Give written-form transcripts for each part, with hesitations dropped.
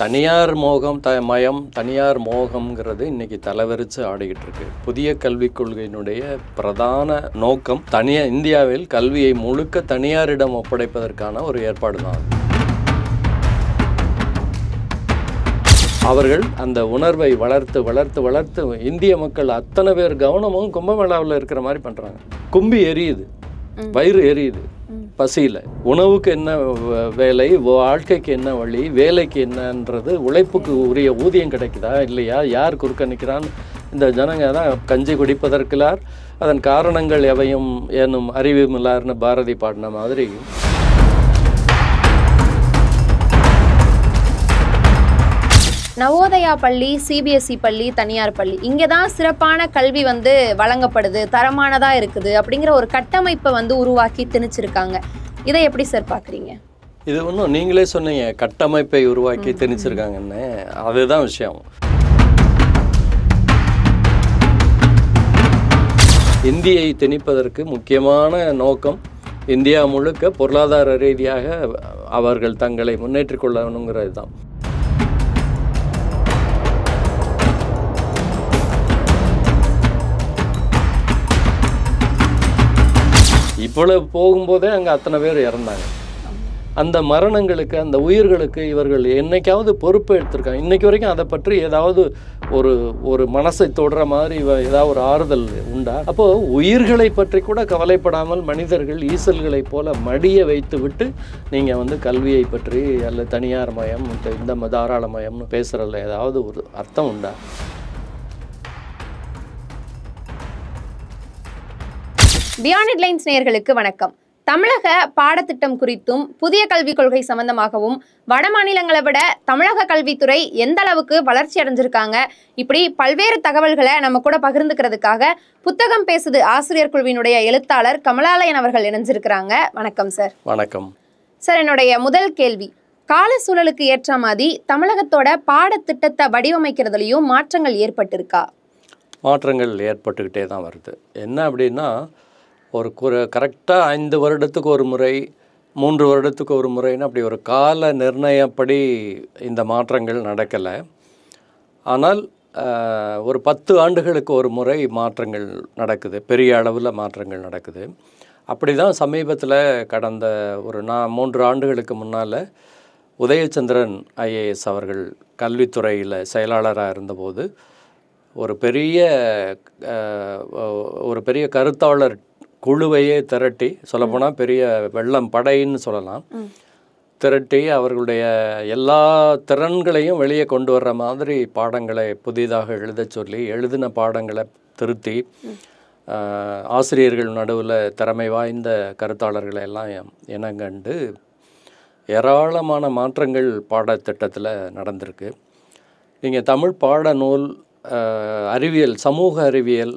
தனியார் மோகம் மயம் தனியார் மோகம்ங்கிறது இன்னைக்கு தலைவரிச்சு ஆடிக்கிட்டு இருக்கு. புதிய கல்விக் கொள்கையினுடைய பிரதான நோக்கம் இந்தியாவில் கல்வியை முழுக்க தனியாரிடம் ஒப்படைப்பதற்கான ஒரு ஏற்பாடு தான். அவர்கள் அந்த உணர்வை வளர்த்து வளர்த்து வளர்த்து இந்திய மக்கள் அத்தனை பேர் கவனமும் கும்பமேளாவில் இருக்கிற மாதிரி பண்ணுறாங்க. கும்பி எரியுது, வயிறு எரியுது, பசியில் உணவுக்கு என்ன வேலை, வாழ்க்கைக்கு என்ன வழி, வேலைக்கு என்னன்றது, உழைப்புக்கு உரிய ஊதியம் கிடைக்குதா இல்லையா, யார் குறுக்க நிற்கிறான்னு இந்த ஜனங்க தான் கஞ்சி குடிப்பதற்குள்ளார் அதன் காரணங்கள் எவையும் ஏனும் அறிவுமில்லார்னு பாரதி பாடின மாதிரி. நவோதயா பள்ளி, சிபிஎஸ்இ பள்ளி, தனியார் பள்ளி, இங்கே தான் சிறப்பான கல்வி வழங்கப்படுது, தரமானதாக இருக்குது அப்படிங்கிற ஒரு கட்டமைப்பை உருவாக்கி திணிச்சிருக்காங்க. இதை எப்படி சார் பார்க்குறீங்க? இது ஒன்றும் நீங்களே சொன்னீங்க, கட்டமைப்பை உருவாக்கி திணிச்சிருக்காங்கன்னு. அதுதான் விஷயம். இந்தியை திணிப்பதற்கு முக்கியமான நோக்கம் இந்தியா முழுக்க பொருளாதார ரீதியாக அவர்கள் தங்களை முன்னேற்றிக் கொள்ளணுங்கிறது தான். இவ்வளவு போகும்போதே அங்கே அத்தனை பேர் இறந்தாங்க. அந்த மரணங்களுக்கு, அந்த உயிர்களுக்கு இவர்கள் என்னைக்காவது பொறுப்பு எடுத்திருக்காங்க? இன்னைக்கு வரைக்கும் அதை பற்றி ஏதாவது ஒரு மனசை தொடுற மாதிரி ஏதாவது ஒரு ஆறுதல் உண்டா? அப்போது உயிர்களை பற்றி கூட கவலைப்படாமல் மனிதர்கள் ஈசல்களை போல மடிய வைத்து விட்டு நீங்கள் கல்வியை பற்றி அல்ல தனியார் மயம் இந்த தாராளமயம்னு பேசுகிறதுல ஏதாவது ஒரு அர்த்தம் உண்டா? பியாண்ட் ஹெட்லைன்ஸ் நேயர்களுக்கு வணக்கம். தமிழக பாடத்திட்டம் குறித்தும் புதிய கல்விக் கொள்கை சம்பந்தமாகவும் வட மாநிலங்களை விட தமிழக கல்வித்துறை எந்த அளவுக்கு வளர்ச்சி அடைஞ்சிருக்காங்க, இப்படி பல்வேறு தகவல்களை நம்ம கூட பகிர்ந்துக்கிறதுக்காக புத்தகம் பேசுது ஆசிரியர் குழுவினுடைய எழுத்தாளர் கமலாலயன் அவர்கள் இணைஞ்சிருக்கிறாங்க. வணக்கம் சார். வணக்கம் சார். என்னுடைய முதல் கேள்வி, கால சூழலுக்கு ஏற்ற மாதிரி தமிழகத்தோட பாடத்திட்டத்தை வடிவமைக்கிறதுலையும் மாற்றங்கள் ஏற்பட்டிருக்கா? மாற்றங்கள் ஏற்பட்டுக்கிட்டே தான் வருது. என்ன அப்படின்னா, கரெக்டாக 5 வருடத்துக்கு ஒரு முறை, 3 வருடத்துக்கு ஒரு முறைன்னு அப்படி ஒரு கால நிர்ணயப்படி இந்த மாற்றங்கள் நடக்கலை. ஆனால் ஒரு 10 ஆண்டுகளுக்கு ஒரு முறை மாற்றங்கள் நடக்குது, பெரிய அளவில் மாற்றங்கள் நடக்குது. அப்படி தான் சமீபத்தில் கடந்த 3 ஆண்டுகளுக்கு முன்னால் உதயச்சந்திரன் ஐஏஎஸ் அவர்கள் கல்வித்துறையில் செயலாளராக இருந்தபோது ஒரு பெரிய கருத்தாளர் குழுவையே திரட்டி, சொல்லப்போனால் பெரிய வெள்ளம் படைன்னு சொல்லலாம், திரட்டி அவர்களுடைய எல்லா திறன்களையும் வெளியே கொண்டு வர்ற மாதிரி பாடங்களை புதிதாக எழுத சொல்லி, எழுதின பாடங்களை திருத்தி, ஆசிரியர்கள் நடுவில் திறமை வாய்ந்த கருத்தாளர்களை எல்லாம் இனங்கண்டு ஏராளமான மாற்றங்கள் பாடத்திட்டத்தில் நடந்திருக்கு. நீங்கள் தமிழ் பாடநூல், அறிவியல், சமூக அறிவியல்,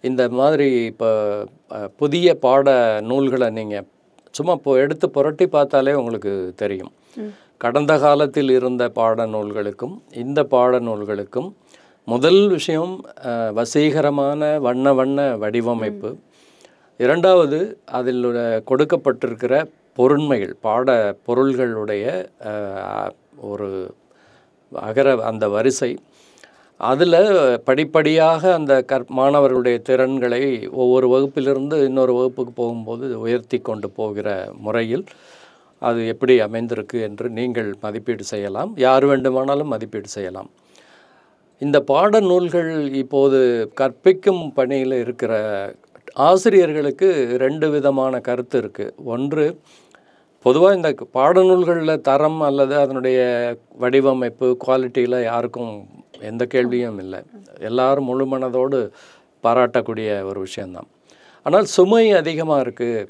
இந்த மாதிரி இப்போ புதிய பாட நூல்களை நீங்கள் சும்மா எடுத்து புரட்டி பார்த்தாலே உங்களுக்கு தெரியும். கடந்த காலத்தில் இருந்த பாடநூல்களுக்கும் இந்த பாடநூல்களுக்கும் முதல் விஷயம் வசீகரமான வண்ண வடிவமைப்பு. இரண்டாவது, அதில் கொடுக்கப்பட்டிருக்கிற பொருண்மைகள், பாட பொருள்களுடைய ஒரு அந்த வரிசை, அதில் படிப்படியாக அந்த மாணவர்களுடைய திறன்களை ஒவ்வொரு வகுப்பிலிருந்து இன்னொரு வகுப்புக்கு போகும்போது உயர்த்தி கொண்டு போகிற முறையில் அது எப்படி அமைந்திருக்கு என்று நீங்கள் மதிப்பீடு செய்யலாம். யார் வேண்டுமானாலும் மதிப்பீடு செய்யலாம். இந்த பாடநூல்கள் இப்போது கற்பிக்கும் பணியில் இருக்கிற ஆசிரியர்களுக்கு 2 விதமான கருத்து இருக்குது. ஒன்று, பொதுவாக இந்த பாடநூல்களில் தரம் அல்லது அதனுடைய வடிவமைப்பு, குவாலிட்டியில் யாருக்கும் எந்த கேள்வியும் இல்லை, எல்லாரும் முழு மனதோடு பாராட்டக்கூடிய ஒரு விஷயந்தான். ஆனால் சுமை அதிகமாக இருக்குது,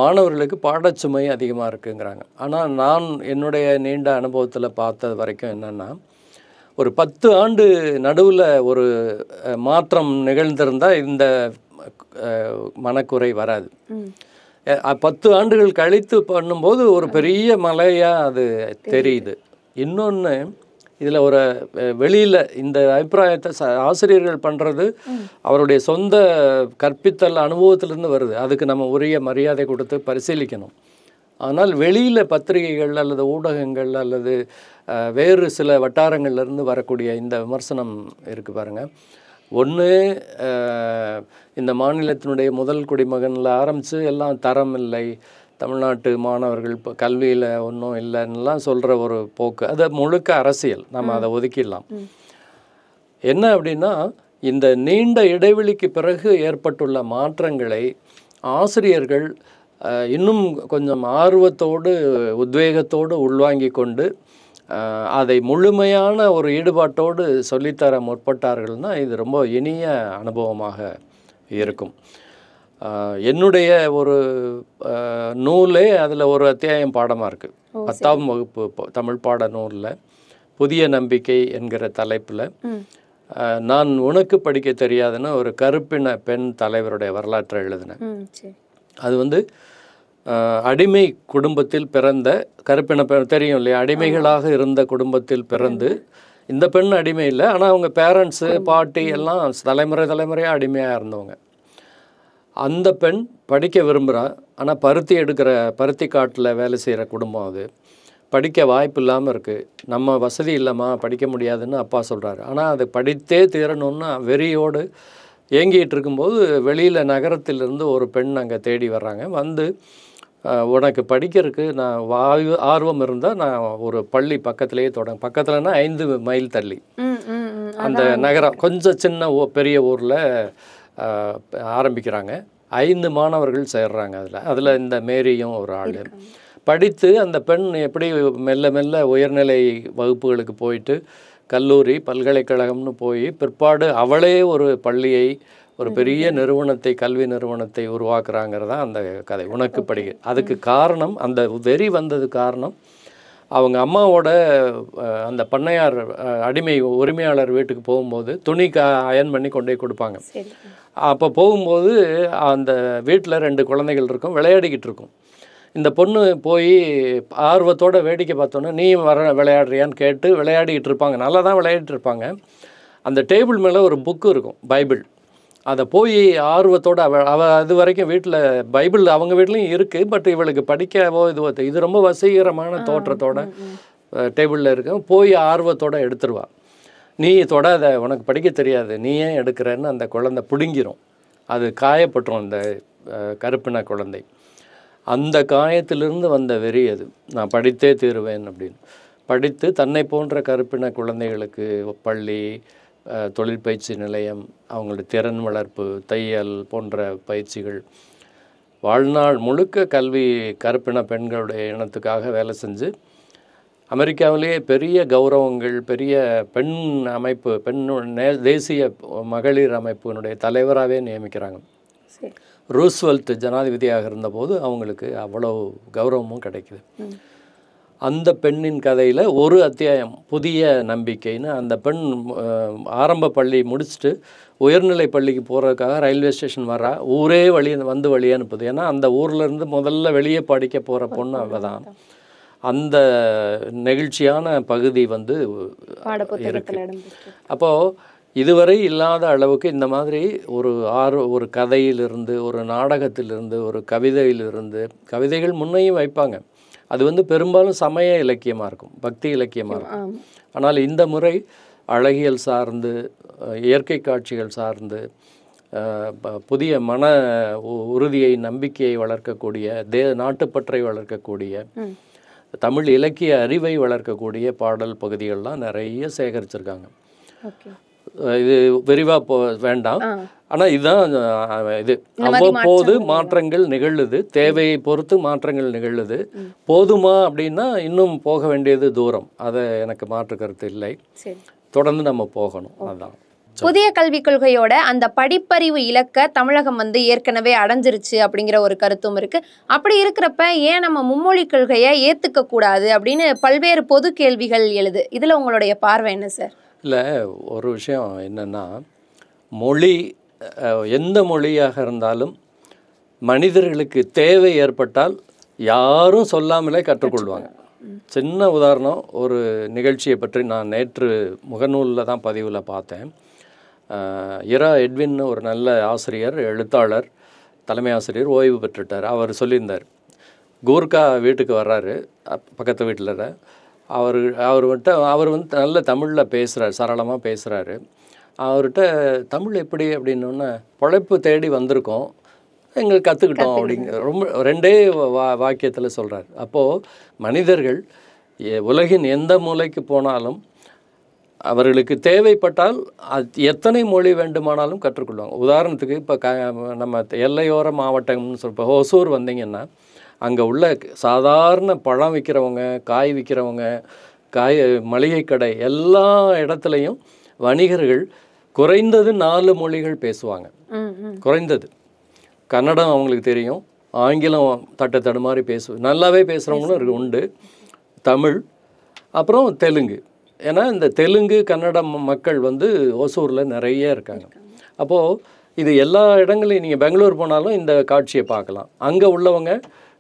மாணவர்களுக்கு பாடச்சுமை அதிகமாக இருக்குங்கிறாங்க. ஆனால் நான் என்னுடைய நீண்ட அனுபவத்தில் பார்த்தது வரைக்கும் என்னென்னா, ஒரு 10 ஆண்டு நடுவில் ஒரு மாற்றம் நிகழ்ந்திருந்தால் இந்த மனக்குறை வராது. 10 ஆண்டுகள் கழித்து பண்ணும்போது ஒரு பெரிய மலையாக அது தெரியுது. இன்னொன்று, இதில் வெளியில் இந்த அபிப்பிராயத்தை ஆசிரியர்கள் பண்ணுறது அவருடைய சொந்த கற்பித்தல் அனுபவத்திலேருந்து வருது. அதுக்கு நம்ம உரிய மரியாதை கொடுத்து பரிசீலிக்கணும். ஆனால் வெளியில் பத்திரிகைகள் அல்லது ஊடகங்கள் அல்லது வேறு சில வட்டாரங்கள்லேருந்து வரக்கூடிய இந்த விமர்சனம் இருக்குது பாருங்கள். ஒன்று, இந்த மாநிலத்தினுடைய முதல் குடிமகனில் ஆரம்பித்து எல்லாம் தரம் இல்லை, தமிழ்நாட்டு மாணவர்கள் இப்போ கல்வியில் ஒன்றும் இல்லைன்னுலாம் சொல்கிற ஒரு போக்கு, அது முழுக்க அரசியல், நம்ம அதை ஒதுக்கிடலாம். என்ன அப்படின்னா, இந்த நீண்ட இடைவெளிக்கு பிறகு ஏற்பட்டுள்ள மாற்றங்களை ஆசிரியர்கள் இன்னும் கொஞ்சம் ஆர்வத்தோடு உத்வேகத்தோடு உள்வாங்கி கொண்டு அதை முழுமையான ஒரு ஈடுபாட்டோடு சொல்லித்தர முற்பட்டார்கள்னால் இது ரொம்ப இனிய அனுபவமாக இருக்கும். என்னுடைய ஒரு நூலே அதில் ஒரு அத்தியாயம் பாடமாக இருக்குது. 10ஆம் வகுப்பு தமிழ் பாட நூலில் புதிய நம்பிக்கை என்கிற தலைப்பில் நான் உனக்கு படிக்க தெரியாதுன்னு ஒரு கருப்பின பெண் தலைவருடைய வரலாற்றை எழுதினேன். அது அடிமை குடும்பத்தில் பிறந்த கருப்பின பெண், தெரியும் இல்லையா, அடிமைகளாக இருந்த குடும்பத்தில் பிறந்து, இந்த பெண் அடிமை இல்லை, ஆனால் அவங்க பேரண்ட்ஸு பாட்டி எல்லாம் தலைமுறையாக அடிமையாக இருந்தவங்க. அந்த பெண் படிக்க விரும்புகிறா, ஆனால் பருத்தி காட்டில் வேலை செய்கிற குடும்பம், அது படிக்க வாய்ப்பு இல்லாமல் இருக்குது. நம்ம வசதி இல்லைம்மா, படிக்க முடியாதுன்னு அப்பா சொல்கிறாரு. ஆனால் அது படித்தே தீரணும்னு வெறியோடு ஏங்கிட்டு இருக்கும்போது வெளியில் நகரத்திலிருந்து ஒரு பெண் அங்கே தேடி வர்றாங்க. வந்து உனக்கு படிக்கிறதுக்கு நான் ஆர்வம் இருந்தால் நான் ஒரு பள்ளி பக்கத்துலேயே பக்கத்துலனா 5 மைல் தள்ளி அந்த நகரம், கொஞ்சம் சின்ன பெரிய ஊரில் ஆரம்பிக்கிறாங்க. 5 மாணவர்கள் சேர்றாங்க. அதில் இந்த மேரியும் ஒரு ஆள். படித்து அந்த பெண் எப்படி மெல்ல மெல்ல உயர்நிலை வகுப்புகளுக்கு போயிட்டு கல்லூரி பல்கலைக்கழகம்னு போய் பிற்பாடு அவளே ஒரு பள்ளியை, ஒரு பெரிய நிறுவனத்தை, கல்வி நிறுவனத்தை உருவாக்குறாங்கிறதா அந்த கதை. உனக்கு படிக்க அதுக்கு காரணம், அந்த வெறி வந்தது காரணம், அவங்க அம்மாவோட அந்த பண்ணையார் அடிமை உரிமையாளர் வீட்டுக்கு போகும்போது துணி அயன் பண்ணி கொண்டு போய் கொடுப்பாங்க. அப்போ போகும்போது அந்த வீட்டில் 2 குழந்தைகள் இருக்கும், விளையாடிக்கிட்டு இருக்கும். இந்த பொண்ணு போய் ஆர்வத்தோடு வேடிக்கை பார்த்தோன்னே, நீ விளையாடுறியான்னு கேட்டு விளையாடிக்கிட்டு இருப்பாங்க. நல்லா தான் விளையாடிட்டு இருப்பாங்க. அந்த டேபிள் மேலே ஒரு புக்கு இருக்கும், பைபிள். அதை போய் ஆர்வத்தோடு அவள் அது வரைக்கும் வீட்டில் பைபிள் அவங்க வீட்லேயும் இருக்குது, பட் இவளுக்கு படிக்கவோ இது ரொம்ப வசீகரமான தோற்றத்தோட டேபிளில் இருக்கு. போய் ஆர்வத்தோடு எடுத்துருவா. நீ தொடாத, உனக்கு படிக்க தெரியாது, நீ ஏன் எடுக்கிறேன்னு அந்த குழந்தை பிடுங்கிரும். அது காயப்பட்டுரும் அந்த கருப்பின குழந்தை. அந்த காயத்திலிருந்து வந்த வெறி அது, நான் படித்தே தீருவேன் அப்படின்னு. படித்து தன்னை போன்ற கருப்பின குழந்தைகளுக்கு பள்ளி, தொழிற்பயிற்சி நிலையம், அவங்களுடைய திறன் வளர்ப்பு, தையல் போன்ற பயிற்சிகள், வாழ்நாள் முழுக்க கல்வி கருப்பின பெண்களுடைய இனத்துக்காக வேலை செஞ்சு அமெரிக்காவிலேயே பெரிய கௌரவங்கள், பெரிய பெண் அமைப்பு, தேசிய மகளிர் அமைப்பினுடைய தலைவராகவே நியமிக்கிறாங்க. ரூஸ்வெல்ட் ஜனாதிபதியாக இருந்தபோது அவங்களுக்கு அவ்வளோ கௌரவமும் கிடைக்குது. அந்த பெண்ணின் கதையில் ஒரு அத்தியாயம் புதிய நம்பிக்கைன்னு, அந்த பெண் ஆரம்ப பள்ளி முடிச்சுட்டு உயர்நிலை பள்ளிக்கு போகிறதுக்காக ரயில்வே ஸ்டேஷன் வரா. ஊரே வழி அனுப்புது. ஏன்னா அந்த ஊர்லேருந்து முதல்ல வெளியே படிக்க போகிற பொண்ணு அவள் தான். அந்த நெகிழ்ச்சியான பகுதி இருக்கு. அப்போது இதுவரை இல்லாத அளவுக்கு இந்த மாதிரி ஒரு கதையிலிருந்து, ஒரு நாடகத்திலிருந்து, ஒரு கவிதையிலிருந்து, கவிதைகள் முன்னையும் வைப்பாங்க. அது பெரும்பாலும் சமய இலக்கியமாக இருக்கும், பக்தி இலக்கியமாக இருக்கும். ஆனால் இந்த முறை அழகியல் சார்ந்து, இயற்கை காட்சிகள் சார்ந்து, புதிய மன உறுதியை, நம்பிக்கையை வளர்க்கக்கூடிய, நாட்டுப்பற்றை வளர்க்கக்கூடிய, தமிழ் இலக்கிய அறிவை வளர்க்கக்கூடிய பாடல் பகுதிகள்லாம் நிறைய சேகரிச்சிருக்காங்க. இது விரிவாக வேண்டாம். ஆனால் இதுதான் இது. அவ்வப்போது மாற்றங்கள் நிகழுது, தேவையை பொறுத்து மாற்றங்கள் நிகழுது. போதுமா அப்படின்னா இன்னும் போக வேண்டியது தூரம், அதை எனக்கு மாற்று கருத்து இல்லை. தொடர்ந்து நம்ம போகணும். அதுதான் புதிய கல்விக் கொள்கையோட அந்த படிப்பறிவு இலக்க தமிழகம் ஏற்கனவே அடைஞ்சிருச்சு அப்படிங்கிற ஒரு கருத்தும் இருக்கு. அப்படி இருக்கிறப்ப ஏன் நம்ம மும்மொழி கொள்கையை ஏத்துக்க கூடாது அப்படின்னு பல்வேறு பொது கேள்விகள் எழுது. இதுல உங்களுடைய பார்வை என்ன சார்? இல்லை, ஒரு விஷயம் என்னென்னா, மொழி எந்த மொழியாக இருந்தாலும் மனிதர்களுக்கு தேவை ஏற்பட்டால் யாரும் சொல்லாமலே கற்றுக்கொள்வாங்க. சின்ன உதாரணம், ஒரு நிகழ்ச்சியை பற்றி நான் நேற்று முகநூலில் தான் பதிவில் பார்த்தேன். இரா எட்வின்னு ஒரு நல்ல ஆசிரியர், எழுத்தாளர், தலைமை ஆசிரியர், ஓய்வு பெற்றுட்டார். அவர் சொல்லியிருந்தார், கூர்க்கா வீட்டுக்கு வர்றாரு, பக்கத்து வீட்டில். அவர் வந்து நல்ல தமிழில் பேசுகிறார், சரளமாக பேசுகிறாரு. அவர்கிட்ட தமிழ் எப்படி அப்படின்னோடனே, பொழைப்பு தேடி வந்திருக்கோம், எங்களுக்கு கற்றுக்கிட்டோம் அப்படிங்கிற ரொம்ப 2 வாக்கியத்தில் சொல்கிறார். அப்போது மனிதர்கள் உலகின் எந்த மூலைக்கு போனாலும் அவர்களுக்கு தேவைப்பட்டால் எத்தனை மொழி வேண்டுமானாலும் கற்றுக்கொள்வாங்க. உதாரணத்துக்கு இப்போ நம்ம எல்லையோர மாவட்டம்னு இப்போ ஒசூர் வந்தீங்கன்னா, அங்கே உள்ள சாதாரண பழம் விற்கிறவங்க, காய் விற்கிறவங்க, மளிகை கடை எல்லா இடத்துலையும் வணிகர்கள் குறைந்தது 4 மொழிகள் பேசுவாங்க. குறைந்தது கன்னடம் அவங்களுக்கு தெரியும், ஆங்கிலம் தடுமாறி நல்லாவே பேசுகிறவங்களும் உண்டு, தமிழ், அப்புறம் தெலுங்கு. ஏன்னா இந்த தெலுங்கு கன்னடம் மக்கள் வந்து ஒசூரில் நிறைய இருக்காங்க. அப்போது இது எல்லா இடங்களையும் நீங்கள் பெங்களூர் போனாலும் இந்த காட்சியை பார்க்கலாம். அங்கே உள்ளவங்க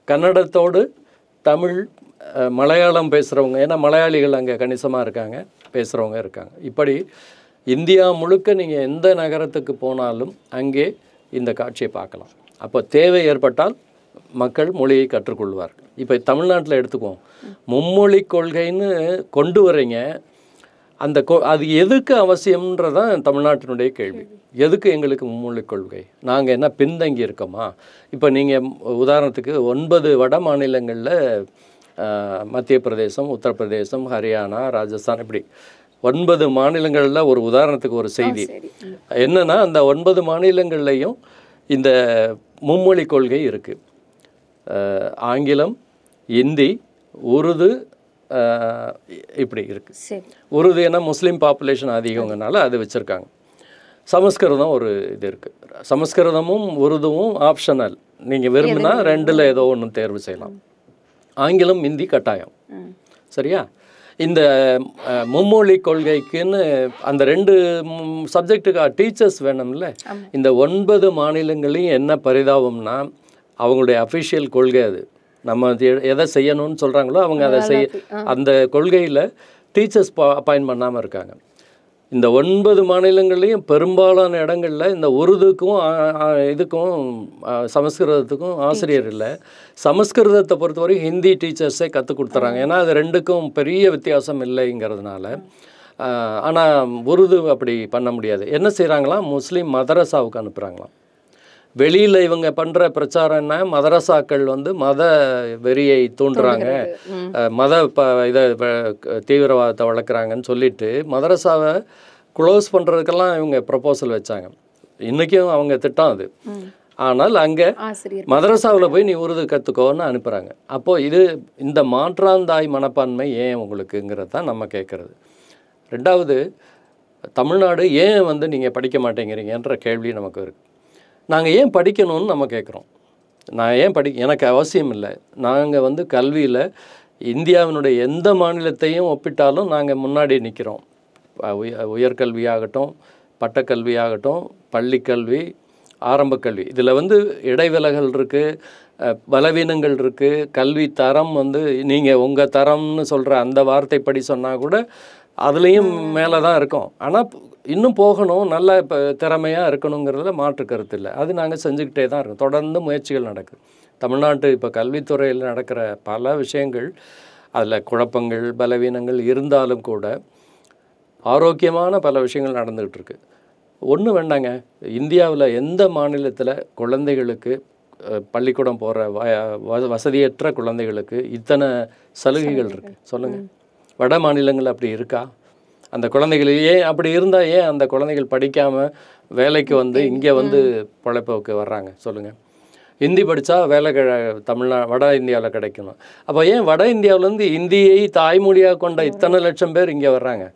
கன்னடத்தோடு தமிழ், மலையாளம் பேசுகிறவங்க, ஏன்னா மலையாளிகள் அங்கே கணிசமாக இருக்காங்க, பேசுகிறவங்க இருக்காங்க. இப்படி இந்தியா முழுக்க நீங்கள் எந்த நகரத்துக்கு போனாலும் அங்கே இந்த காட்சியை பார்க்கலாம். அப்போ தேவை ஏற்பட்டால் மக்கள் மொழியை கற்றுக்கொள்வார்கள். இப்போ தமிழ்நாட்டில் எடுத்துக்குவோம், மும்மொழி கொள்கைன்னு கொண்டு வரீங்க. அது எதுக்கு அவசியம்ன்றதான் தமிழ்நாட்டினுடைய கேள்வி. எதுக்கு எங்களுக்கு மும்மொழி கொள்கை? நாங்கள் என்ன பின்தங்கி இருக்கோமா? இப்போ நீங்கள் உதாரணத்துக்கு 9 வட மாநிலங்களில் மத்திய பிரதேசம், உத்தரப்பிரதேசம், ஹரியானா, ராஜஸ்தான், இப்படி 9 மாநிலங்களில் ஒரு உதாரணத்துக்கு ஒரு செய்தி என்னென்னா, அந்த 9 மாநிலங்கள்லேயும் இந்த மும்மொழி கொள்கை இருக்குது. ஆங்கிலம், இந்தி, உருது, இப்படி இருக்குது. உருது ஏன்னா முஸ்லீம் பாப்புலேஷன் அதிகங்கிறனால அது வச்சுருக்காங்க. சமஸ்கிருதம் ஒரு இது இருக்குது. சமஸ்கிருதமும் உருதுவும் ஆப்ஷனல், நீங்கள் விரும்பினா 2ல் ஏதோ ஒன்று தேர்வு செய்யலாம். ஆங்கிலம், இந்தி கட்டாயம். சரியா? இந்த மும்மொழி கொள்கைக்குன்னு அந்த 2 சப்ஜெக்டுக்கு டீச்சர்ஸ் வேணும்ல. இந்த 9 மாநிலங்களையும் என்ன பரிதாபம்னா, அவங்களுடைய அஃபிஷியல் கொள்கை அது. நம்ம எதை செய்யணும்னு சொல்கிறாங்களோ அவங்க அதை அந்த கொள்கையில் டீச்சர்ஸ் அப்பாயின்ட் பண்ணாமல் இருக்காங்க. இந்த 9 மாநிலங்கள்லேயும் பெரும்பாலான இடங்களில் இந்த உருதுக்கும் இதுக்கும் சமஸ்கிருதத்துக்கும் ஆசிரியர் இல்லை. சமஸ்கிருதத்தை பொறுத்தவரை ஹிந்தி டீச்சர்ஸே கற்றுக் கொடுத்துறாங்க. ஏன்னா அது 2க்கும் பெரிய வித்தியாசம் இல்லைங்கிறதுனால. ஆனால் உருது அப்படி பண்ண முடியாது. என்ன செய்கிறாங்களாம், முஸ்லீம் மதரசாவுக்கு அனுப்புகிறாங்களாம். வெளியில் இவங்க பண்ணுற பிரச்சாரம் என்ன, மதரசாக்கள் வந்து மத வெறியை தூண்டுறாங்க, இதை தீவிரவாதத்தை வளர்க்குறாங்கன்னு சொல்லிட்டு மதரசாவை க்ளோஸ் பண்ணுறதுக்கெல்லாம் இவங்க ப்ரப்போசல் வச்சாங்க. இன்றைக்கும் அவங்க திட்டம் அது. ஆனால் அங்கே மதரசாவில் போய் நீ உருது கற்றுக்கோன்னு அனுப்புகிறாங்க. அப்போது இந்த மாற்றாந்தாய் மனப்பான்மை ஏன் உங்களுக்குங்கிறது தான் நம்ம கேட்குறது. 2வது, தமிழ்நாடு ஏன் வந்து நீங்கள் படிக்க மாட்டேங்கிறீங்கன்ற கேள்வி நமக்கு இருக்குது. நாங்கள் ஏன் படிக்கணும்னு நம்ம கேட்குறோம். நான் ஏன் எனக்கு அவசியம் இல்லை. நாங்கள் வந்து கல்வியில் இந்தியாவினுடைய எந்த மாநிலத்தையும் ஒப்பிட்டாலும் நாங்கள் முன்னாடி நிற்கிறோம். உயர்கல்வியாகட்டும், பட்டக்கல்வியாகட்டும், பள்ளிக்கல்வி, ஆரம்ப கல்வி, இதில் வந்து இடைவிலகல் இருக்குது, பலவீனங்கள் இருக்குது. கல்வி தரம் வந்து நீங்கள் உங்கள் தரம்னு சொல்கிற அந்த வார்த்தைப்படி சொன்னால் கூட அதுலேயும் மேலே தான் இருக்கும். ஆனால் இன்னும் போகணும், நல்ல இப்போ திறமையாக இருக்கணுங்கிறதுல மாற்று கருத்து இல்லை. அது நாங்கள் செஞ்சுக்கிட்டே தான் இருக்கோம். தொடர்ந்து முயற்சிகள் நடக்குது. தமிழ்நாட்டு இப்போ கல்வித்துறையில் நடக்கிற பல விஷயங்கள், அதில் குழப்பங்கள், பலவீனங்கள் இருந்தாலும் கூட ஆரோக்கியமான பல விஷயங்கள் நடந்துக்கிட்டு இருக்கு. ஒன்றும் வேண்டாங்க, இந்தியாவில் எந்த மாநிலத்தில் குழந்தைகளுக்கு பள்ளிக்கூடம் போகிற வசதியற்ற குழந்தைகளுக்கு இத்தனை சலுகைகள் இருக்குது சொல்லுங்கள்? வட மாநிலங்கள் அப்படி இருக்கா? அந்த குழந்தைகள் ஏன் அப்படி இருந்தால் ஏன் அந்த குழந்தைகள் படிக்காமல் வேலைக்கு வந்து இங்கே வந்து பிழைப்புக்கு வர்றாங்க சொல்லுங்கள்? ஹிந்தி படித்தா வேலை வட இந்தியாவில் கிடைக்கணும். அப்போ ஏன் வட இந்தியாவிலேருந்து இந்தியை தாய்மொழியாக கொண்ட இத்தனை லட்சம் பேர் இங்கே வர்றாங்க?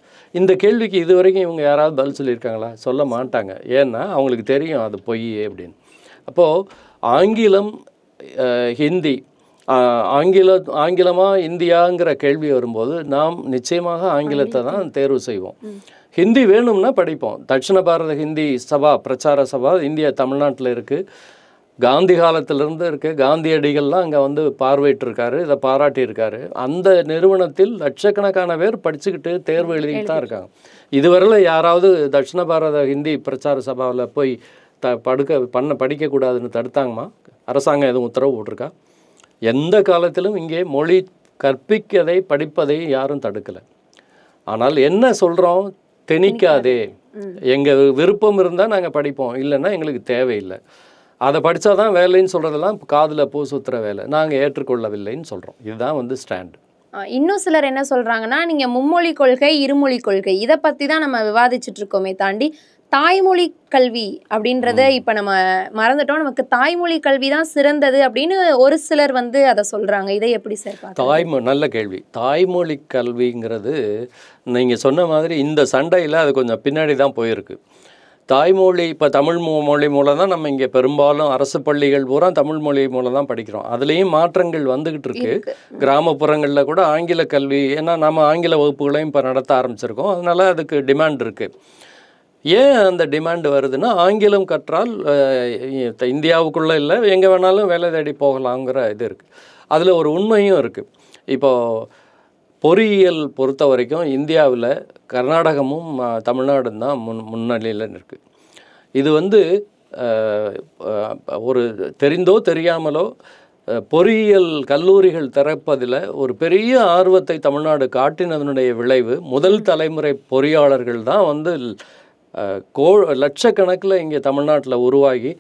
இந்த கேள்விக்கு இது வரைக்கும் இவங்க யாராவது பதில் சொல்லியிருக்காங்களா? சொல்ல மாட்டாங்க. ஏன்னா அவங்களுக்கு தெரியும் அது பொய் அப்படின்னு. அப்போது ஆங்கிலம், ஹிந்தி, ஆங்கிலமாக இந்தியாங்கிற கேள்வி வரும்போது நாம் நிச்சயமாக ஆங்கிலத்தை தான் தேர்வு செய்வோம். ஹிந்தி வேணும்னா படிப்போம். தட்சிண பாரத ஹிந்தி சபா, பிரச்சார சபா இந்தியா தமிழ்நாட்டில் இருக்குது. காந்தி காலத்திலிருந்து இருக்குது. காந்தியடிகள்லாம் அங்கே வந்து பார்வையிட்டிருக்காரு, இதை பாராட்டியிருக்காரு. அந்த நிறுவனத்தில் லட்சக்கணக்கான பேர் படிச்சுக்கிட்டு தேர்வு எழுதிட்டு தான் இருக்காங்க. இதுவரையில் யாராவது தட்சிண பாரத ஹிந்தி பிரச்சார சபாவில் போய் படிக்கக்கூடாதுன்னு தடுத்தாங்கம்மா? அரசாங்கம் எதுவும் உத்தரவு போட்டிருக்கா? எந்த காலத்திலும் இங்கே மொழி கற்பிக்கதை படிப்பதை யாரும் தடுக்கலை. ஆனால் என்ன சொல்கிறோம், திணிக்காதே, எங்கள் விருப்பம் இருந்தால் நாங்கள் படிப்போம், இல்லைன்னா எங்களுக்கு தேவையில்லை, அதை படித்தா தான் வேலைன்னு சொல்கிறதெல்லாம் காதில் பூ சுற்றுற வேலை, நாங்கள் ஏற்றுக்கொள்ளவில்லைன்னு சொல்கிறோம். இதுதான் வந்து ஸ்டாண்டு. இன்னும் சிலர் என்ன சொல்கிறாங்கன்னா, நீங்கள் மும்மொழி கொள்கை இருமொழி கொள்கை இதை பற்றி தான் நம்ம விவாதிச்சுட்டு இருக்கோமே தாண்டி தாய்மொழி கல்வி அப்படின்றத இப்போ நம்ம மறந்துட்டோம், நமக்கு தாய்மொழி கல்வி தான் சிறந்தது அப்படின்னு ஒரு சிலர் வந்து அதை சொல்கிறாங்க. இதை எப்படி சார் நல்ல கேள்வி. தாய்மொழி கல்விங்கிறது நீங்கள் சொன்ன மாதிரி இந்த சண்டையில் அது கொஞ்சம் பின்னாடி தான் போயிருக்கு. தாய்மொழி இப்போ தமிழ் மொழி மூலம் தான் நம்ம இங்கே பெரும்பாலும் அரசு பள்ளிகள் பூரா தமிழ் மொழி மூலம் தான் படிக்கிறோம். அதுலேயும் மாற்றங்கள் வந்துக்கிட்டு இருக்கு. கிராமப்புறங்களில் கூட ஆங்கில கல்வி, ஏன்னா நம்ம ஆங்கில வகுப்புகளையும் இப்போ நடத்த ஆரம்பிச்சிருக்கோம், அதனால் அதுக்கு டிமாண்ட் இருக்குது. ஏன் அந்த டிமாண்டு வருதுன்னா, ஆங்கிலம் கற்றால் இந்தியாவுக்குள்ளே இல்லை எங்கே வேணாலும் வேலை தேடி போகலாங்கிற இது இருக்குது. அதில் ஒரு உண்மையும் இருக்குது. இப்போது பொறியியல் பொறுத்த வரைக்கும் இந்தியாவில் கர்நாடகமும் தமிழ்நாடும் தான் முன்னிலையில் இருக்குது. இது வந்து ஒரு தெரிந்தோ தெரியாமலோ பொறியியல் கல்லூரிகள் திறப்பதில் ஒரு பெரிய ஆர்வத்தை தமிழ்நாடு காட்டினதனுடைய விளைவு முதல் தலைமுறை பொறியாளர்கள் தான் வந்து லட்சக்கணக்கில் இங்கே தமிழ்நாட்டில் உருவாகி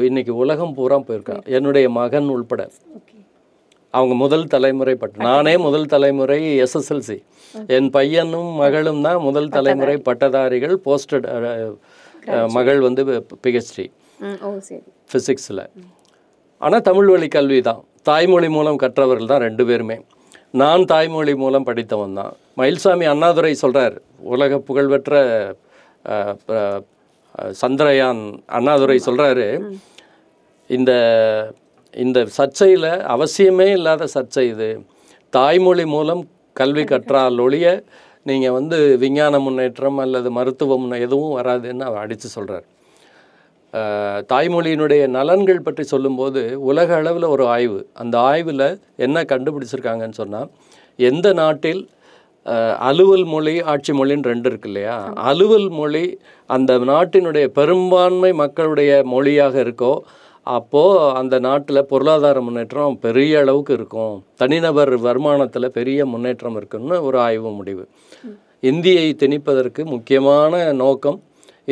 இன்றைக்கி உலகம் பூரா போயிருக்காங்க. என்னுடைய மகன் உள்பட அவங்க முதல் தலைமுறை நானே முதல் தலைமுறை SSLC, என் பையனும் மகளும் தான் முதல் தலைமுறை பட்டதாரிகள். போஸ்டட் மகள் வந்து PhD ஃபிசிக்ஸில். ஆனால் தமிழ் வழி கல்வி தான், தாய்மொழி மூலம் கற்றவர்கள் தான் 2 பேருமே. நான் தாய்மொழி மூலம் படித்தவன் தான். மயில்சாமி அண்ணாதுரை சொல்கிறார், உலக புகழ்பெற்ற சந்திரயான் அண்ணாதுரை சொல்கிறாரு, இந்த சர்ச்சையில் அவசியமே இல்லாத சர்ச்சை இது, தாய்மொழி மூலம் கல்வி கற்றால் ஒழிய நீங்கள் வந்து விஞ்ஞான முன்னேற்றம் அல்லது மருத்துவ எதுவும் வராதுன்னு அவர் அடித்து சொல்கிறார். தாய்மொழியினுடைய நலன்கள் பற்றி சொல்லும்போது உலக அளவில் ஒரு ஆய்வு, அந்த ஆய்வில் என்ன கண்டுபிடிச்சிருக்காங்கன்னு சொன்னால், எந்த நாட்டில் அலுவல் மொழி ஆட்சி மொழின்னு 2 இருக்கு இல்லையா, அலுவல் மொழி அந்த நாட்டினுடைய பெரும்பான்மை மக்களுடைய மொழியாக இருக்கோ அப்போது அந்த நாட்டில் பொருளாதார முன்னேற்றம் பெரிய அளவுக்கு இருக்கும், தனிநபர் வருமானத்தில் பெரிய முன்னேற்றம் இருக்குன்னு ஒரு ஆய்வு முடிவு. இந்தியை திணிப்பதற்கு முக்கியமான நோக்கம்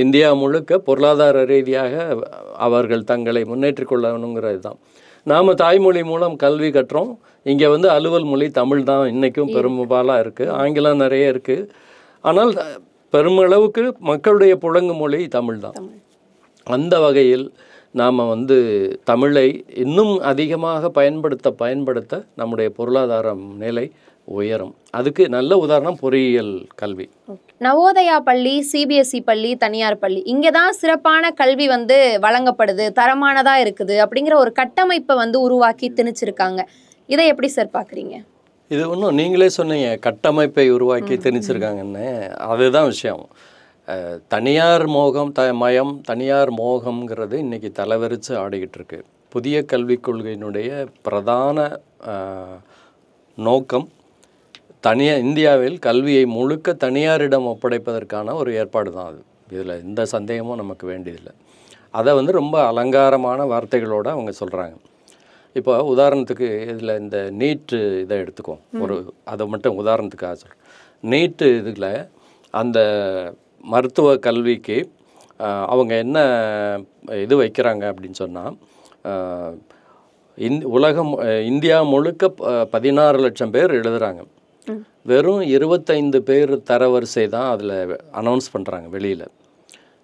இந்தியா முழுக்க பொருளாதார ரீதியாக அவர்கள் தங்களை முன்னேற்றி கொள்ளணுங்கிறது தான். நாம் தாய்மொழி மூலம் கல்வி கற்றோம். இங்கே வந்து அலுவல் மொழி தமிழ் தான் இன்றைக்கும் பெரும்பாலாக இருக்குது, ஆங்கிலம் நிறைய இருக்குது. ஆனால் பெருமளவுக்கு மக்களுடைய புழங்கு மொழி தமிழ் தான். அந்த வகையில் நாம் வந்து தமிழை இன்னும் அதிகமாக பயன்படுத்த நம்முடைய பொருளாதார நிலை உயரும். அதுக்கு நல்ல உதாரணம் பொறியியல் கல்வி. நவோதயா பள்ளி, CBSE பள்ளி, தனியார் பள்ளி, இங்கே தான் சிறப்பான கல்வி வந்து வழங்கப்படுது, தரமானதாக இருக்குது அப்படிங்கிற ஒரு கட்டமைப்பை வந்து உருவாக்கி திணிச்சிருக்காங்க. இதை எப்படி சார் பார்க்குறீங்க? இது ஒன்றும் நீங்களே சொன்னீங்க, கட்டமைப்பை உருவாக்கி திணிச்சிருக்காங்கன்னு. அதுதான் விஷயம். தனியார் மயம் தனியார் மோகம்ங்கிறது இன்றைக்கி தலைவரித்து ஆடிக்கிட்டு இருக்கு. புதிய கல்விக் கொள்கையினுடைய பிரதான நோக்கம் இந்தியாவில் கல்வியை முழுக்க தனியாரிடம் ஒப்படைப்பதற்கான ஒரு ஏற்பாடு தான் அது. இதில் எந்த சந்தேகமும் நமக்கு வேண்டியதில்லை. அதை வந்து ரொம்ப அலங்காரமான வார்த்தைகளோடு அவங்க சொல்கிறாங்க. இப்போ உதாரணத்துக்கு இதில் இந்த நீட்டு இதை எடுத்துக்கோம், அதை மட்டும் உதாரணத்துக்காக சொல்கிறேன். நீட்டு இதில் அந்த மருத்துவ கல்விக்கு அவங்க என்ன இது வைக்கிறாங்க அப்படின்னு சொன்னால், இந்தியா முழுக்க 16 லட்சம் பேர் எழுதுகிறாங்க. வெறும் 25 பேர் தரவரிசை தான் அதில் அனௌன்ஸ் பண்ணுறாங்க வெளியில்.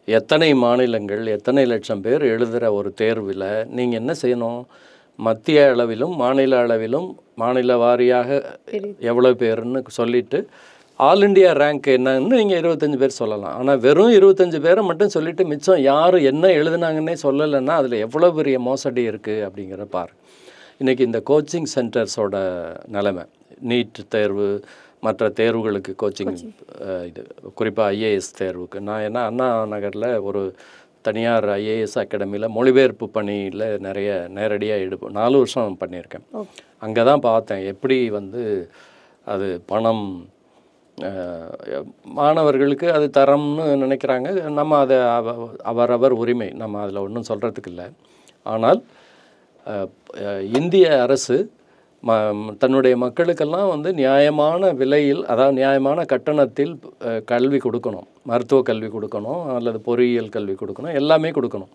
எத்தனை மாநிலங்கள் எத்தனை லட்சம் பேர் எழுதுகிற ஒரு தேர்வில் நீங்கள் என்ன செய்யணும், மத்திய அளவிலும் மாநில அளவிலும் மாநில வாரியாக எவ்வளோ பேருன்னு சொல்லிவிட்டு ஆல் இண்டியா ரேங்க் என்னன்னு நீங்கள் 25 பேர் சொல்லலாம். ஆனால் வெறும் 25 பேரை மட்டும் சொல்லிவிட்டு மிச்சம் யார் என்ன எழுதுனாங்கன்னே சொல்லலைன்னா அதில் எவ்வளோ பெரிய மோசடி இருக்குது அப்படிங்கிற பாரு. இன்றைக்கி இந்த கோச்சிங் சென்டர்ஸோட நிலைமை, நீட் தேர்வு மற்ற தேர்வுகளுக்கு கோச்சிங், இது குறிப்பாக IAS தேர்வுக்கு நான் அண்ணா நகரில் ஒரு தனியார் IAS அகாடமியில் மொழிபெயர்ப்பு பணியில் நேரடியாக 4 வருஷம் பண்ணியிருக்கேன். அங்கே தான் பார்த்தேன் எப்படி வந்து அது பணம் மாணவர்களுக்கு அது தரம்னு நினைக்கிறாங்க. நம்ம அதை அவரவர் உரிமை, நம்ம அதில் ஒன்றும் சொல்கிறதுக்கு இல்லை. ஆனால் இந்திய அரசு தன்னுடைய மக்களுக்கெல்லாம் வந்து நியாயமான விலையில், அதாவது நியாயமான கட்டணத்தில் கல்வி கொடுக்கணும். மருத்துவ கல்வி கொடுக்கணும், அல்லது பொறியியல் கல்வி கொடுக்கணும், எல்லாமே கொடுக்கணும்.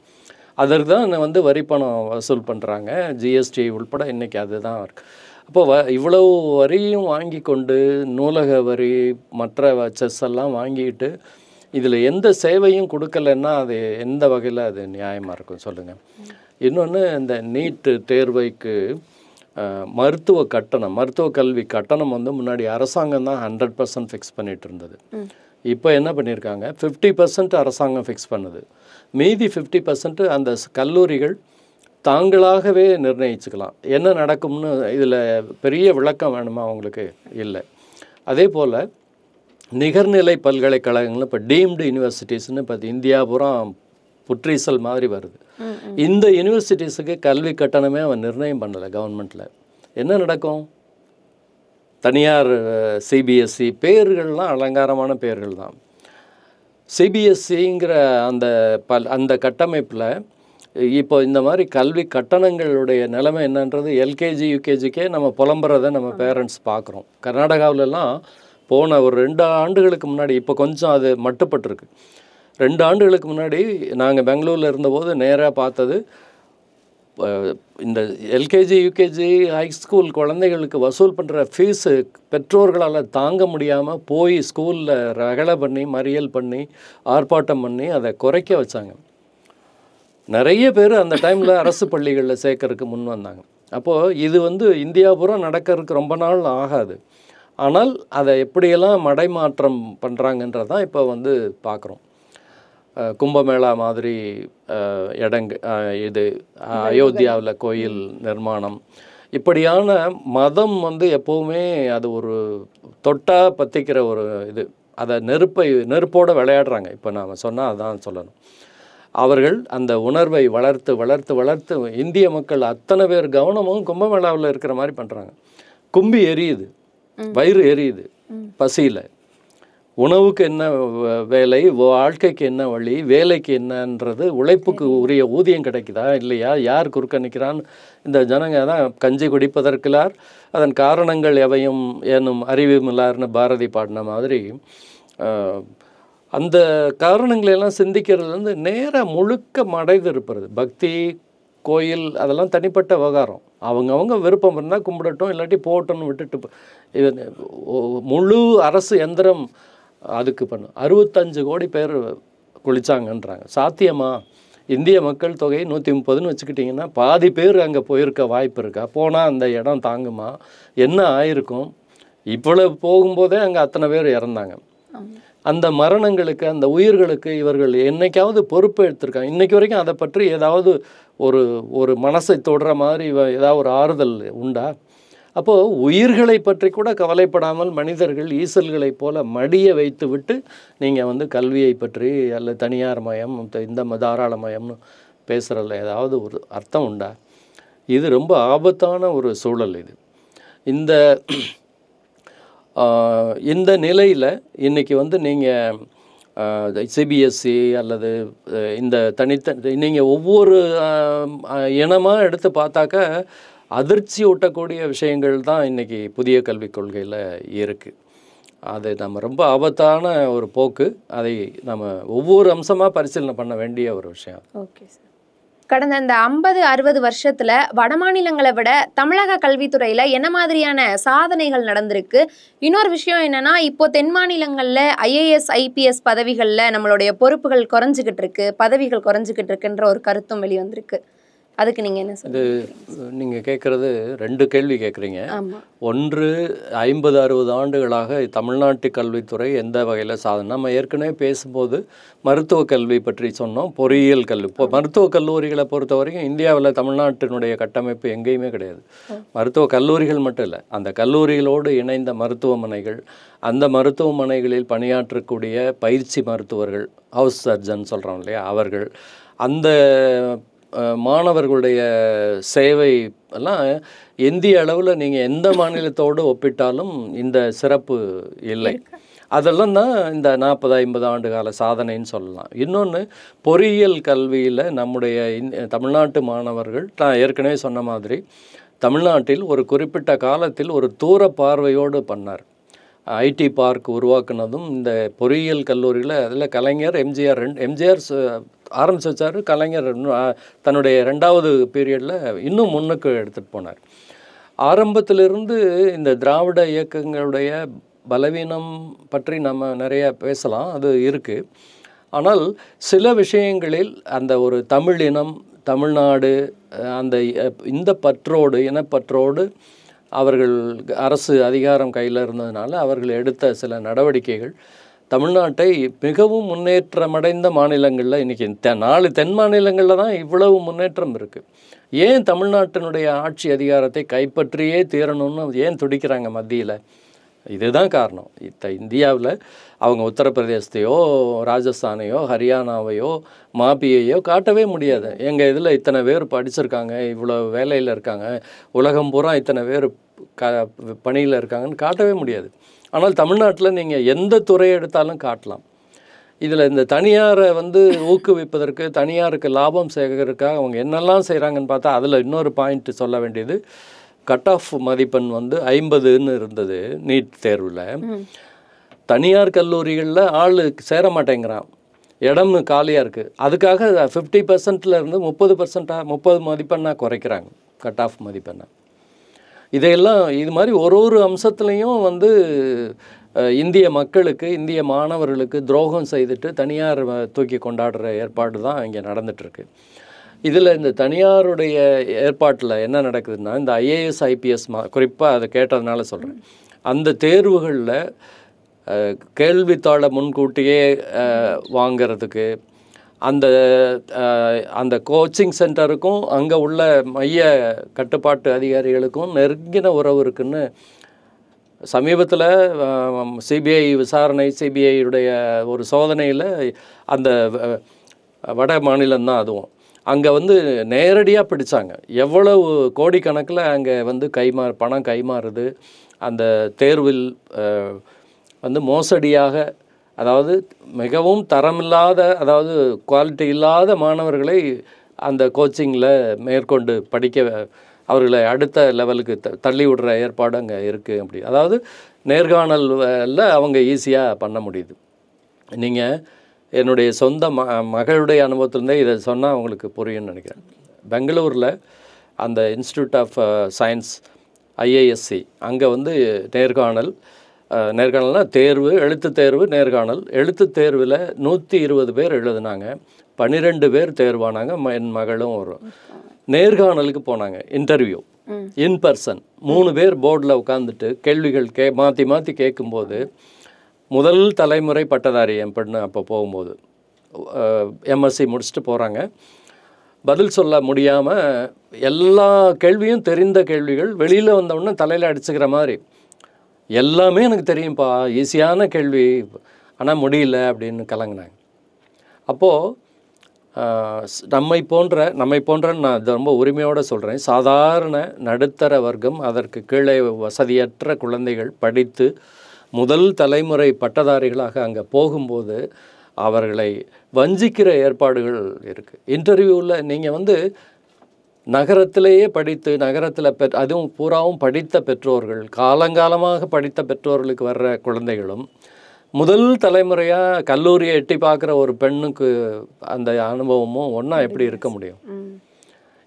அதற்கு தான் வந்து வரி பணம் வசூல் பண்ணுறாங்க, ஜிஎஸ்டி உள்பட இன்றைக்கி அதுதான் இருக்குது. அப்போ இவ்வளவு வரியும் வாங்கி கொண்டு நூலக வரி மற்ற செஸ் எல்லாம் வாங்கிட்டு இதில் எந்த சேவையும் கொடுக்கலன்னா அது எந்த வகையில் அது நியாயமாக இருக்கும் சொல்லுங்கள். இன்னொன்று, இந்த நீட்டு தேர்வைக்கு மருத்துவ கல்வி கட்டணம் வந்து முன்னாடி அரசாங்கம் தான் 100% ஃபிக்ஸ் பண்ணிகிட்டு இருந்தது. இப்போ என்ன பண்ணியிருக்காங்க, 50% அரசாங்கம் ஃபிக்ஸ் பண்ணுது, மீதி 50% அந்த கல்லூரிகள் தாங்களாகவே நிர்ணயிச்சுக்கலாம். என்ன நடக்கும்னு இதில் பெரிய விளக்கம் வேணுமா அவங்களுக்கு? இல்லை. அதே போல் நிகர்நிலை பல்கலைக்கழகங்கள் இப்போ டீம்டு யூனிவர்சிட்டிஸ்னு இப்போ இந்தியா பூரா புற்றீசல் மாதிரி வருது. இந்த யூனிவர்சிட்டிஸுக்கு கல்வி கட்டணமே அவன் நிர்ணயம் பண்ணலை கவர்மெண்ட்டில். என்ன நடக்கும்? தனியார் சிபிஎஸ்சி பேர்கள்லாம் அலங்காரமான பேர்கள் தான். சிபிஎஸ்சிங்கிற அந்த கட்டமைப்பில் இப்போ இந்த மாதிரி கல்வி கட்டணங்களுடைய நிலைமை என்னன்றது எல்கேஜி யூகேஜிக்கே நம்ம புலம்புறதை நம்ம பேரண்ட்ஸ் பார்க்குறோம். கர்நாடகாவிலலாம் போன ஒரு 2 ஆண்டுகளுக்கு முன்னாடி, இப்போ கொஞ்சம் அது மட்டுப்பட்டிருக்கு. 2 ஆண்டுகளுக்கு முன்னாடி நாங்கள் பெங்களூரில் இருந்தபோது நேராக பார்த்தது, இந்த எல்கேஜி யூகேஜி ஹைஸ்கூல் குழந்தைகளுக்கு வசூல் பண்ணுற ஃபீஸு பெற்றோர்களால் தாங்க முடியாமல் போய் ஸ்கூலில் ரகளை பண்ணி மறியல் பண்ணி ஆர்ப்பாட்டம் பண்ணி அதை குறைக்க வச்சாங்க. நிறைய பேர் அந்த டைமில் அரசு பள்ளிகளில் சேர்க்கறதுக்கு முன் வந்தாங்க. அப்போது இது வந்து இந்தியா பூரா நடக்கிறதுக்கு ரொம்ப நாள் ஆகாது. ஆனால் அதை எப்படியெல்லாம் மடைமாற்றம் பண்ணுறாங்கன்றதான் இப்போ வந்து பார்க்குறோம். கும்பமேளா மாதிரி இது அயோத்தியாவில் கோயில் நிர்மாணம், இப்படியான மதம் வந்து எப்போவுமே அது ஒரு தொட்டா பற்றிக்கிற ஒரு இது, அதை நெருப்போடு விளையாடுறாங்க. இப்போ நாம் சொன்னால் அதான் சொல்லணும். அவர்கள் அந்த உணர்வை வளர்த்து வளர்த்து வளர்த்து இந்திய மக்கள் அத்தனை பேர் கவனமும் கும்பமேளாவில் இருக்கிற மாதிரி பண்ணுறாங்க. கும்பி எரியுது, வயிறு எரியுது பசியில். உணவுக்கு என்ன வேலை, வாழ்க்கைக்கு என்ன வழி, வேலைக்கு என்னன்றது, உழைப்புக்கு உரிய ஊதியம் கிடைக்குதா இல்லையா, யார் குறுக்க நிற்கிறான்னு இந்த ஜனங்க தான் கஞ்சி குடிப்பதற்குள்ளார் அதன் காரணங்கள் எவையும் ஏனும் அறிவுமில்லார்னு பாரதி பாடின மாதிரி அந்த காரணங்களெல்லாம் சிந்திக்கிறது வந்து நேராக முழுக்க மடைந்து இருப்பது. பக்தி கோயில் அதெல்லாம் தனிப்பட்ட விவகாரம், அவங்கவுங்க விருப்பம் இருந்தால் கும்பிடட்டும், இல்லாட்டி போட்டோன்னு விட்டுட்டு முழு அரசு எந்திரம் அதுக்கு பண்ணும். 65 கோடி பேர் குளிச்சாங்கன்றாங்க. சாத்தியமா? இந்திய மக்கள் தொகை 130ன்னு வச்சுக்கிட்டிங்கன்னா பாதி பேர் அங்கே போயிருக்க வாய்ப்பு இருக்கா? போனால் அந்த இடம் தாங்குமா? என்ன ஆயிருக்கும்? இவ்வளவு போகும்போதே அங்கே அத்தனை பேர் இறந்தாங்க. அந்த மரணங்களுக்கு, அந்த உயிர்களுக்கு இவர்கள் என்னைக்காவது பொறுப்பு எடுத்திருக்காங்க? இன்றைக்கு வரைக்கும் அதை பற்றி ஏதாவது ஒரு மனசை தொடுற மாதிரி ஏதாவது ஒரு ஆறுதல் உண்டா? அப்போது உயிர்களை பற்றி கூட கவலைப்படாமல் மனிதர்கள் ஈசல்களைப் போல மடிய வைத்து விட்டு நீங்கள் வந்து கல்வியை பற்றி அல்ல தனியார் மயம் இந்த தாராளமயம்னு பேசுகிறதில்ல ஏதாவது ஒரு அர்த்தம் உண்டா? இது ரொம்ப ஆபத்தான ஒரு சூழல். இது இந்த நிலையில் இன்றைக்கி வந்து நீங்கள் சிபிஎஸ்சி அல்லது இந்த நீங்கள் ஒவ்வொரு இனமாக எடுத்து பார்த்தாக்க அதிர்ச்சி ஊட்டக்கூடிய விஷயங்கள் தான் இன்றைக்கி புதிய கல்விக் கொள்கையில் இருக்குது. அது நம்ம ரொம்ப ஆபத்தான ஒரு போக்கு. அதை நம்ம ஒவ்வொரு அம்சமாக பரிசீலனை பண்ண வேண்டிய ஒரு விஷயம். Okay sir. கடந்த இந்த 50-60 வருஷத்துல வட மாநிலங்களை விட தமிழக கல்வித்துறையில என்ன மாதிரியான சாதனைகள் நடந்திருக்கு? இன்னொரு விஷயம் என்னன்னா, இப்போ தென் மாநிலங்கள்ல IAS IPS பதவிகள்ல நம்மளுடைய பொறுப்புகள் குறைஞ்சிக்கிட்டு இருக்கு, பதவிகள் குறைஞ்சிக்கிட்டு இருக்குன்ற ஒரு கருத்தும் வெளிவந்திருக்கு. அதுக்கு நீங்கள் என்ன சொல்லுங்க? நீங்கள் கேட்குறது 2 கேள்வி கேட்குறீங்க. ஒன்று, 50-60 ஆண்டுகளாக தமிழ்நாட்டு கல்வித்துறை எந்த வகையில் சாதனை. நம்ம ஏற்கனவே பேசும்போது மருத்துவ கல்வி பற்றி சொன்னோம், பொறியியல் கல்வி. இப்போ மருத்துவ கல்லூரிகளை பொறுத்த வரைக்கும் இந்தியாவில் தமிழ்நாட்டினுடைய கட்டமைப்பு எங்கேயுமே கிடையாது. மருத்துவ கல்லூரிகள் மட்டும் இல்லை, அந்த கல்லூரிகளோடு இணைந்த மருத்துவமனைகள், அந்த மருத்துவமனைகளில் பணியாற்றக்கூடிய பயிற்சி மருத்துவர்கள், ஹவுஸ் சர்ஜன் சொல்கிறோம் இல்லையா, அவர்கள், அந்த மாணவர்களுடைய சேவை எல்லாம் இந்திய அளவில் நீங்கள் எந்த மாநிலத்தோடு ஒப்பிட்டாலும் இந்த சிறப்பு இல்லை. அதெல்லாம் தான் இந்த 40-50 ஆண்டு கால சாதனைன்னு சொல்லலாம். இன்னொன்று, பொறியியல் கல்வியில் நம்முடைய தமிழ்நாட்டு மாணவர்கள், நான் ஏற்கனவே சொன்ன மாதிரி தமிழ்நாட்டில் ஒரு குறிப்பிட்ட காலத்தில் ஒரு தூர பார்வையோடு பண்ணார். ஐடி பார்க் உருவாக்குனதும் இந்த பொறியியல் கல்லூரியில் அதில் கலைஞர் எம்ஜிஆர் ஆரம்பிச்சு வச்சார். கலைஞர் தன்னுடைய 2வது பீரியடில் இன்னும் முன்னுக்கு எடுத்துகிட்டு போனார். ஆரம்பத்திலிருந்து இந்த திராவிட இயக்கங்களுடைய பலவீனம் பற்றி நம்ம நிறைய பேசலாம், அது இருக்குது. ஆனால் சில விஷயங்களில் அந்த ஒரு தமிழினம், தமிழ்நாடு, அந்த இந்த பற்றோடு, இனப்பற்றோடு அவர்கள் அரசு அதிகாரம் கையில் இருந்ததுனால அவர்கள் எடுத்த சில நடவடிக்கைகள் தமிழ்நாட்டை மிகவும் முன்னேற்றமடைந்த மாநிலங்களில் இன்றைக்கி 4 தென் மாநிலங்களில் தான் இவ்வளவு முன்னேற்றம் இருக்குது. ஏன் தமிழ்நாட்டினுடைய ஆட்சி அதிகாரத்தை கைப்பற்றியே தீரணும்னு ஏன் துடிக்கிறாங்க மத்தியில்? இதுதான் காரணம். இந்தியாவில் அவங்க உத்தரப்பிரதேசத்தையோ ராஜஸ்தானையோ ஹரியானாவையோ மாபியையோ காட்டவே முடியாது. எங்கள் இதில் இத்தனை பேர் படிச்சிருக்காங்க, இவ்வளோ வேலையில் இருக்காங்க, உலகம் பூரா இத்தனை பேர் பணியில் இருக்காங்கன்னு காட்டவே முடியாது. ஆனால் தமிழ்நாட்டில் நீங்கள் எந்த துறையை எடுத்தாலும் காட்டலாம். இதில் இந்த தனியாரை ஊக்குவிப்பதற்கு, தனியாருக்கு லாபம் சேகரிக்கிறதுக்காக அவங்க என்னெல்லாம் செய்கிறாங்கன்னு பார்த்தா அதில் இன்னொரு பாயிண்ட் சொல்ல வேண்டியது, கட் ஆஃப் மதிப்பெண் 50ன்னு இருந்தது நீட் தேர்வில். தனியார் கல்லூரிகளில் ஆள் சேர மாட்டேங்கிறான், இடம் காலியாக இருக்குது. அதுக்காக 50% இருந்து 30 மதிப்பெண்ணாக குறைக்கிறாங்க கட் ஆஃப் மதிப்பெண்ணை. இதையெல்லாம் இது மாதிரி ஒரு அம்சத்துலேயும் இந்திய மக்களுக்கு, இந்திய மாணவர்களுக்கு துரோகம் செய்துட்டு தனியார் தூக்கி கொண்டாடுற ஏற்பாடு தான் இங்கே நடந்துகிட்ருக்கு. இதில் இந்த தனியாருடைய ஏற்பாட்டில் என்ன நடக்குதுன்னா, இந்த ஐஏஎஸ் ஐபிஎஸ் குறிப்பாக அதை கேட்டதுனால சொல்கிறேன், அந்த தேர்வுகளில் கேள்வித்தாளை முன்கூட்டியே வாங்கிறதுக்கு அந்த கோச்சிங் சென்டருக்கும் அங்கே உள்ள மைய கட்டுப்பாட்டு அதிகாரிகளுக்கும் நெருங்கின உறவு இருக்குன்னு சமீபத்தில் சிபிஐ விசாரணை, சிபிஐயுடைய ஒரு சோதனையில் அந்த வட மாநிலம்தான் அதுவும், அங்கே நேரடியாக பிடிச்சாங்க. எவ்வளவு கோடிக்கணக்கில் அங்கே பணம் கைமாறுது, அந்த தேர்வில் மோசடியாக, அதாவது மிகவும் தரமில்லாத, அதாவது குவாலிட்டி இல்லாத மாணவர்களை அந்த கோச்சிங்கில் மேற்கொண்டு படிக்க அவர்களை அடுத்த லெவலுக்கு தள்ளி விடுற ஏற்பாடு அங்கே இருக்குது. அப்படி அதாவது நேர்காணலில் அவங்க ஈஸியாக பண்ண முடியுது. நீங்கள் என்னுடைய சொந்த மகளுடைய அனுபவத்திலேருந்தே இதை சொன்னால் உங்களுக்கு புரியும்னு நினைக்கிறேன். பெங்களூரில் அந்த இன்ஸ்டியூட் ஆஃப் சயின்ஸ் ஐஏஎஸ்சி அங்கே நேர்காணல்னால் தேர்வு, எழுத்து தேர்வு, நேர்காணல். எழுத்து தேர்வில் 120 பேர் எழுதுனாங்க, 12 பேர் தேர்வானாங்க, என் மகளும் வரும். நேர்காணலுக்கு போனாங்க, இன்டர்வியூ இன் பர்சன். 3 பேர் போர்டில் உட்காந்துட்டு கேள்விகள் மாற்றி மாற்றி கேட்கும்போது, முதல் தலைமுறை பட்டதாரி என் பெண்ணு அப்போ போகும்போது எம்எஸ்சி முடிச்சுட்டு போகிறாங்க. பதில் சொல்ல முடியாமல் எல்லா கேள்வியும் தெரிந்த கேள்விகள், வெளியில் வந்தவுடனே தலையில் அடிச்சுக்கிற மாதிரி, எல்லாமே எனக்கு தெரியும்ப்பா, ஈஸியான கேள்வி, ஆனால் முடியல அப்படின்னு கலங்கினாங்க. அப்போது நம்மை போன்ற நான் ரொம்ப உரிமையோடு சொல்கிறேன், சாதாரண நடுத்தர வர்க்கம், அதற்கு கீழே வசதியற்ற குழந்தைகள் படித்து முதல் தலைமுறை பட்டதாரிகளாக அங்கே போகும்போது அவர்களை வஞ்சிக்கிற ஏற்பாடுகள் இருக்குது. இன்டர்வியூவில் நீங்கள் நகரத்திலேயே படித்து, நகரத்தில் அதுவும் பூராவும் படித்த பெற்றோர்கள், காலங்காலமாக படித்த பெற்றோர்களுக்கு வர்ற குழந்தைகளும், முதல் தலைமுறையாக கல்லூரியை எட்டி பார்க்குற ஒரு பெண்ணுக்கு அந்த அனுபவமும் ஒன்றா எப்படி இருக்க முடியும்?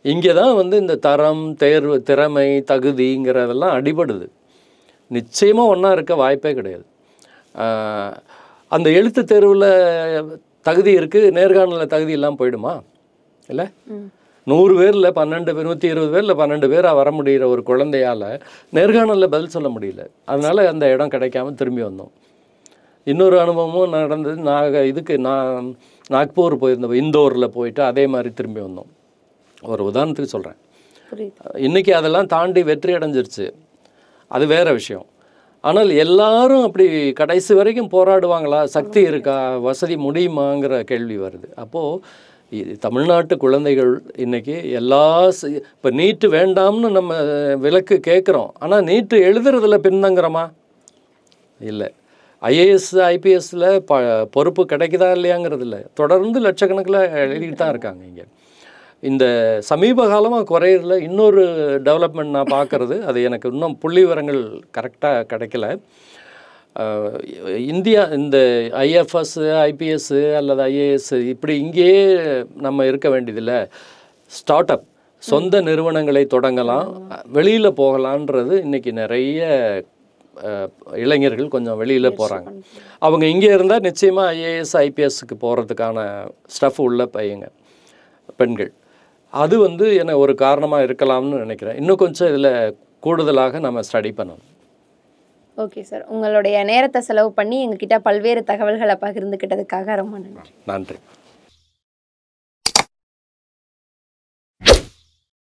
இங்கே தான் இந்த தரம், தேர்வு, திறமை, தகுதிங்கிறதெல்லாம் அடிபடுது. நிச்சயமாக ஒன்றா இருக்க வாய்ப்பே கிடையாது. அந்த எழுத்து தேர்வில் தகுதி இருக்குது, நேர்காணலில் தகுதி இல்லாமல் போயிடுமா? இல்லை, 100 பேரில் 12 பேர், 120 பேரில் 12 பேராக வர முடிகிற ஒரு குழந்தையால் நேர்காணலில் பதில் சொல்ல முடியல. அதனால் அந்த இடம் கிடைக்காம திரும்பி வந்தோம். இன்னொரு அனுபவமும் நடந்தது. நான் நாக்பூர் போயிருந்தோம், இந்தோரில் போயிட்டு அதே மாதிரி திரும்பி வந்தோம். ஒரு உதாரணத்துக்கு சொல்கிறேன். இன்றைக்கி அதெல்லாம் தாண்டி வெற்றி அடைஞ்சிருச்சு, அது வேறு விஷயம். ஆனால் எல்லாரும் அப்படி கடைசி வரைக்கும் போராடுவாங்களா? சக்தி இருக்கா? வசதி முடியுமாங்கிற கேள்வி வருது. அப்போது தமிழ்நாட்டு குழந்தைகள் இன்றைக்கி இப்போ நீட்டு வேண்டாம்னு நம்ம விலக்கு கேட்குறோம், ஆனால் நீட்டு எழுதுறதுல பின்தங்குறோமா? இல்லை. ஐஏஎஸ் ஐபிஎஸ்சில் பொறுப்பு கிடைக்குதா இல்லையாங்கிறது இல்லை, தொடர்ந்து லட்சக்கணக்கில் எழுதிட்டு தான் இருக்காங்க. இங்கே இந்த சமீப காலமாக குறையிறதுல இன்னொரு டெவலப்மெண்ட் நான் பார்க்குறது, அது எனக்கு இன்னும் புள்ளி விவரங்கள் கரெக்டாக கிடைக்கல. இந்தியா இந்த ஐஎஃப்எஸ், ஐபிஎஸ் அல்லது ஐஏஎஸ் இப்படி இங்கேயே நம்ம இருக்க வேண்டியதில்லை. ஸ்டார்ட் அப் சொந்த நிறுவனங்களை தொடங்கலாம், வெளியில் போகலான்றது இன்றைக்கி நிறைய இளைஞர்கள் கொஞ்சம் வெளியில் போகிறாங்க. அவங்க இங்கே இருந்தால் நிச்சயமாக ஐஏஎஸ், ஐபிஎஸ்க்கு போகிறதுக்கான ஸ்டஃப் உள்ள பெண்கள். அது என்ன ஒரு காரணமாக இருக்கலாம்னு நினைக்கிறேன். இன்னும் கொஞ்சம் இதில் கூடுதலாக நம்ம ஸ்டடி பண்ணணும். ஓகே சார், உங்களுடைய நேரத்தை செலவு பண்ணி எங்ககிட்ட பல்வேறு தகவல்களை பகிர்ந்துக்கிட்டதுக்காக ரொம்ப நன்றி. நன்றி.